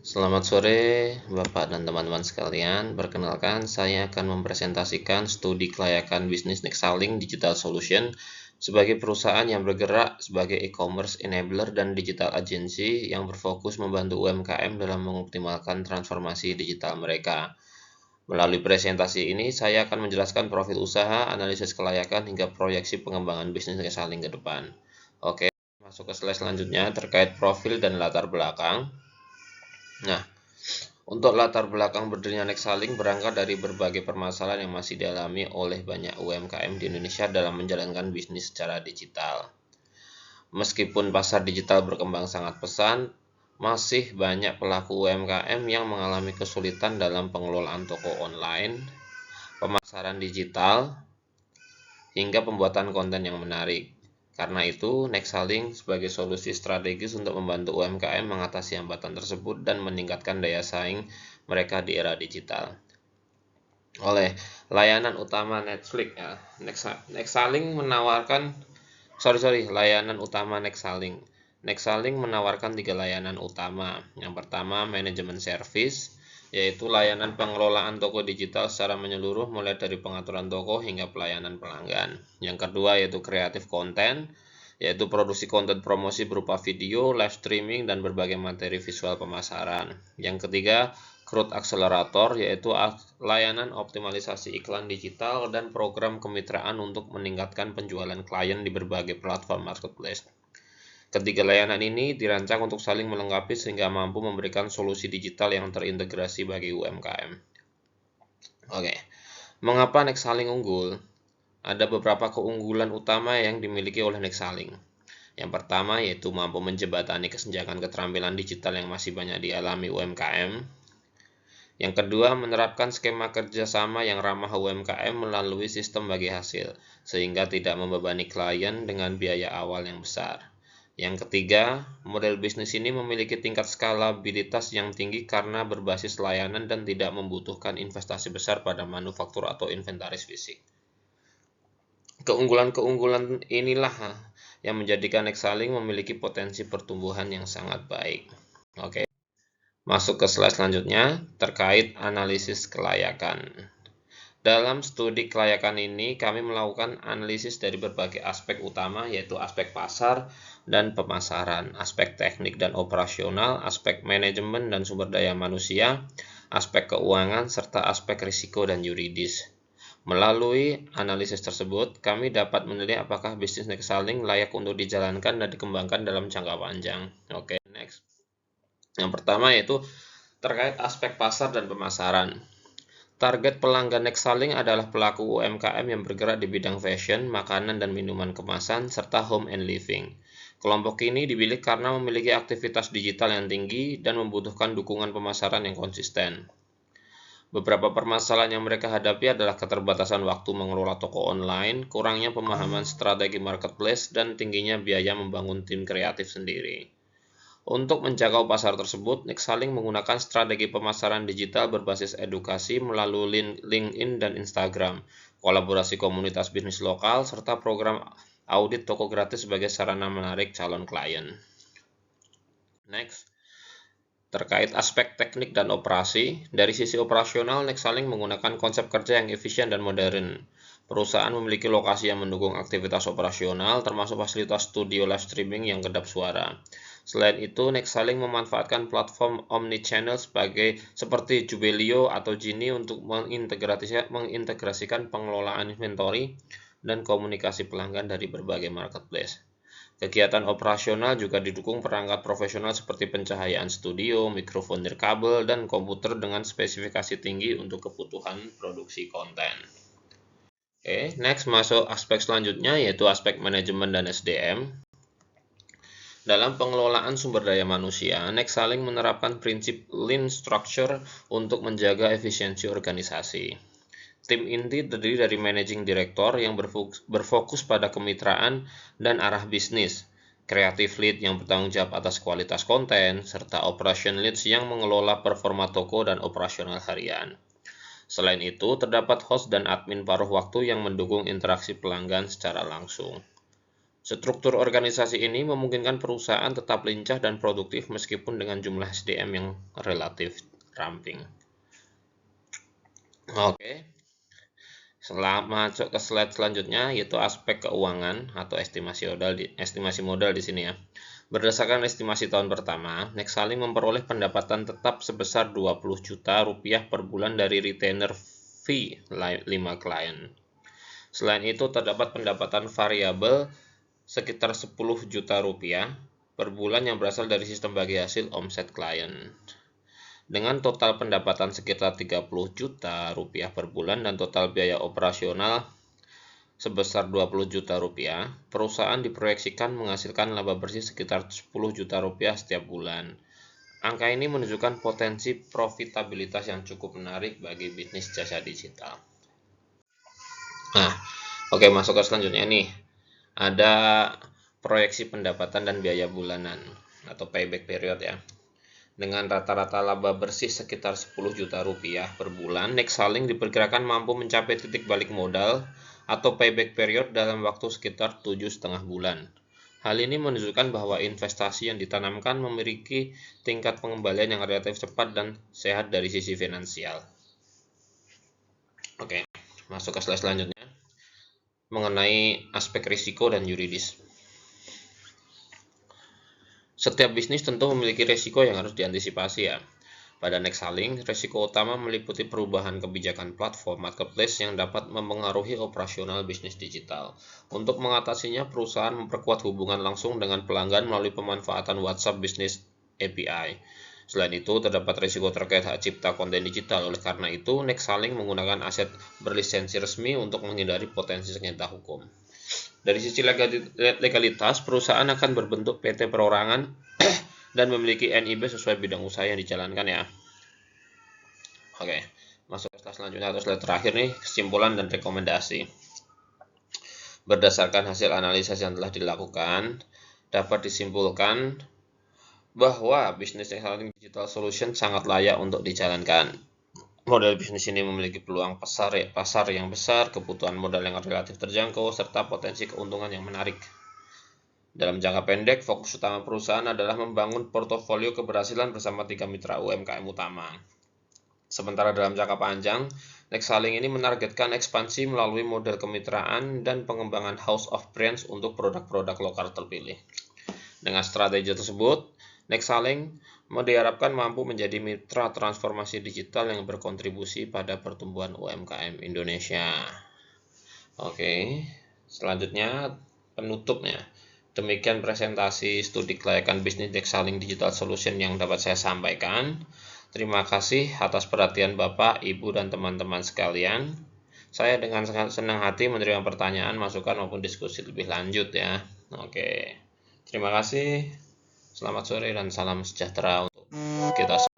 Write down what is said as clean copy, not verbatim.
Selamat sore Bapak dan teman-teman sekalian. Perkenalkan, saya akan mempresentasikan studi kelayakan bisnis Nexalink Digital Solution sebagai perusahaan yang bergerak sebagai e-commerce enabler dan digital agency yang berfokus membantu UMKM dalam mengoptimalkan transformasi digital mereka. Melalui presentasi ini, saya akan menjelaskan profil usaha, analisis kelayakan, hingga proyeksi pengembangan bisnis Nexalink ke depan. Oke, masuk ke slide selanjutnya terkait profil dan latar belakang. Nah, untuk latar belakang berdirinya Nexalink berangkat dari berbagai permasalahan yang masih dialami oleh banyak UMKM di Indonesia dalam menjalankan bisnis secara digital. Meskipun pasar digital berkembang sangat pesat, masih banyak pelaku UMKM yang mengalami kesulitan dalam pengelolaan toko online, pemasaran digital, hingga pembuatan konten yang menarik. Karena itu, Nexalink sebagai solusi strategis untuk membantu UMKM mengatasi hambatan tersebut dan meningkatkan daya saing mereka di era digital. Oleh layanan utama Netflix ya, Nexalink menawarkan layanan utama Nexalink. Nexalink menawarkan 3 layanan utama. Yang pertama, manajemen service, yaitu layanan pengelolaan toko digital secara menyeluruh mulai dari pengaturan toko hingga pelayanan pelanggan. Yang kedua yaitu kreatif konten, yaitu produksi konten promosi berupa video, live streaming, dan berbagai materi visual pemasaran. Yang ketiga, Growth Accelerator, yaitu layanan optimalisasi iklan digital dan program kemitraan untuk meningkatkan penjualan klien di berbagai platform marketplace. Ketiga layanan ini dirancang untuk saling melengkapi sehingga mampu memberikan solusi digital yang terintegrasi bagi UMKM. Oke, mengapa Nexalink unggul? Ada beberapa keunggulan utama yang dimiliki oleh Nexalink. Yang pertama yaitu mampu menjembatani kesenjangan keterampilan digital yang masih banyak dialami UMKM. Yang kedua, menerapkan skema kerjasama yang ramah UMKM melalui sistem bagi hasil, sehingga tidak membebani klien dengan biaya awal yang besar. Yang ketiga, model bisnis ini memiliki tingkat skalabilitas yang tinggi karena berbasis layanan dan tidak membutuhkan investasi besar pada manufaktur atau inventaris fisik. Keunggulan-keunggulan inilah yang menjadikan Nexalink memiliki potensi pertumbuhan yang sangat baik. Oke. Masuk ke slide selanjutnya terkait analisis kelayakan. Dalam studi kelayakan ini, kami melakukan analisis dari berbagai aspek utama, yaitu aspek pasar dan pemasaran, aspek teknik dan operasional, aspek manajemen dan sumber daya manusia, aspek keuangan, serta aspek risiko dan yuridis. Melalui analisis tersebut, kami dapat menilai apakah bisnis Nexalink layak untuk dijalankan dan dikembangkan dalam jangka panjang. Oke, next. Yang pertama yaitu terkait aspek pasar dan pemasaran. Target pelanggan Nexalink adalah pelaku UMKM yang bergerak di bidang fashion, makanan dan minuman kemasan, serta home and living. Kelompok ini dipilih karena memiliki aktivitas digital yang tinggi dan membutuhkan dukungan pemasaran yang konsisten. Beberapa permasalahan yang mereka hadapi adalah keterbatasan waktu mengelola toko online, kurangnya pemahaman strategi marketplace, dan tingginya biaya membangun tim kreatif sendiri. Untuk menjangkau pasar tersebut, Nexalink menggunakan strategi pemasaran digital berbasis edukasi melalui LinkedIn dan Instagram, kolaborasi komunitas bisnis lokal, serta program audit toko gratis sebagai sarana menarik calon klien. Next. Terkait aspek teknik dan operasi, dari sisi operasional, Nexalink menggunakan konsep kerja yang efisien dan modern. Perusahaan memiliki lokasi yang mendukung aktivitas operasional, termasuk fasilitas studio live streaming yang kedap suara. Selain itu, Nexalink memanfaatkan platform omnichannel seperti Jubelio atau Genie untuk mengintegrasikan pengelolaan inventory dan komunikasi pelanggan dari berbagai marketplace. Kegiatan operasional juga didukung perangkat profesional seperti pencahayaan studio, mikrofon nirkabel, dan komputer dengan spesifikasi tinggi untuk kebutuhan produksi konten. Oke, next masuk aspek selanjutnya yaitu aspek manajemen dan SDM. Dalam pengelolaan sumber daya manusia, Nexalink menerapkan prinsip lean structure untuk menjaga efisiensi organisasi. Tim inti terdiri dari managing director yang berfokus pada kemitraan dan arah bisnis, creative lead yang bertanggung jawab atas kualitas konten, serta operation leads yang mengelola performa toko dan operasional harian. Selain itu, terdapat host dan admin paruh waktu yang mendukung interaksi pelanggan secara langsung. Struktur organisasi ini memungkinkan perusahaan tetap lincah dan produktif meskipun dengan jumlah SDM yang relatif ramping. Oke. Masuk ke slide selanjutnya, yaitu aspek keuangan atau estimasi modal di sini ya. Berdasarkan estimasi tahun pertama, Nexalink memperoleh pendapatan tetap sebesar 20 juta rupiah per bulan dari retainer fee 5 klien. Selain itu, terdapat pendapatan variabel sekitar 10 juta rupiah per bulan yang berasal dari sistem bagi hasil omset klien. Dengan total pendapatan sekitar 30 juta rupiah per bulan dan total biaya operasional sebesar 20 juta rupiah, perusahaan diproyeksikan menghasilkan laba bersih sekitar 10 juta rupiah setiap bulan. Angka ini menunjukkan potensi profitabilitas yang cukup menarik bagi bisnis jasa digital. Nah, oke, masuk ke selanjutnya nih. Ada proyeksi pendapatan dan biaya bulanan atau payback period ya. Dengan rata-rata laba bersih sekitar 10 juta rupiah per bulan, Nexalink diperkirakan mampu mencapai titik balik modal atau payback period dalam waktu sekitar 7,5 bulan. Hal ini menunjukkan bahwa investasi yang ditanamkan memiliki tingkat pengembalian yang relatif cepat dan sehat dari sisi finansial. Oke, masuk ke slide selanjutnya mengenai aspek risiko dan yuridis. Setiap bisnis tentu memiliki risiko yang harus diantisipasi ya. Pada Nexalink, risiko utama meliputi perubahan kebijakan platform marketplace yang dapat mempengaruhi operasional bisnis digital. Untuk mengatasinya, perusahaan memperkuat hubungan langsung dengan pelanggan melalui pemanfaatan WhatsApp Business API. Selain itu, terdapat risiko terkait hak cipta konten digital. Oleh karena itu, Nexalink menggunakan aset berlisensi resmi untuk menghindari potensi sengketa hukum. Dari sisi legalitas, perusahaan akan berbentuk PT perorangan dan memiliki NIB sesuai bidang usaha yang dijalankan ya. Oke, masuk ke slide selanjutnya atau slide terakhir nih, kesimpulan dan rekomendasi. Berdasarkan hasil analisis yang telah dilakukan, dapat disimpulkan bahwa bisnis Nexalink Digital Solution sangat layak untuk dijalankan. Model bisnis ini memiliki peluang pasar yang besar, kebutuhan modal yang relatif terjangkau, serta potensi keuntungan yang menarik. Dalam jangka pendek, fokus utama perusahaan adalah membangun portofolio keberhasilan bersama 3 mitra UMKM utama. Sementara dalam jangka panjang, Nexalink ini menargetkan ekspansi melalui model kemitraan dan pengembangan house of brands untuk produk-produk lokal terpilih. Dengan strategi tersebut, Nexalink diharapkan mampu menjadi mitra transformasi digital yang berkontribusi pada pertumbuhan UMKM Indonesia. Oke, selanjutnya penutupnya. Demikian presentasi studi kelayakan bisnis Nexalink Digital Solution yang dapat saya sampaikan. Terima kasih atas perhatian Bapak, Ibu, dan teman-teman sekalian. Saya dengan sangat senang hati menerima pertanyaan, masukan, maupun diskusi lebih lanjut ya. Oke, terima kasih. Selamat sore dan salam sejahtera untuk kita semua.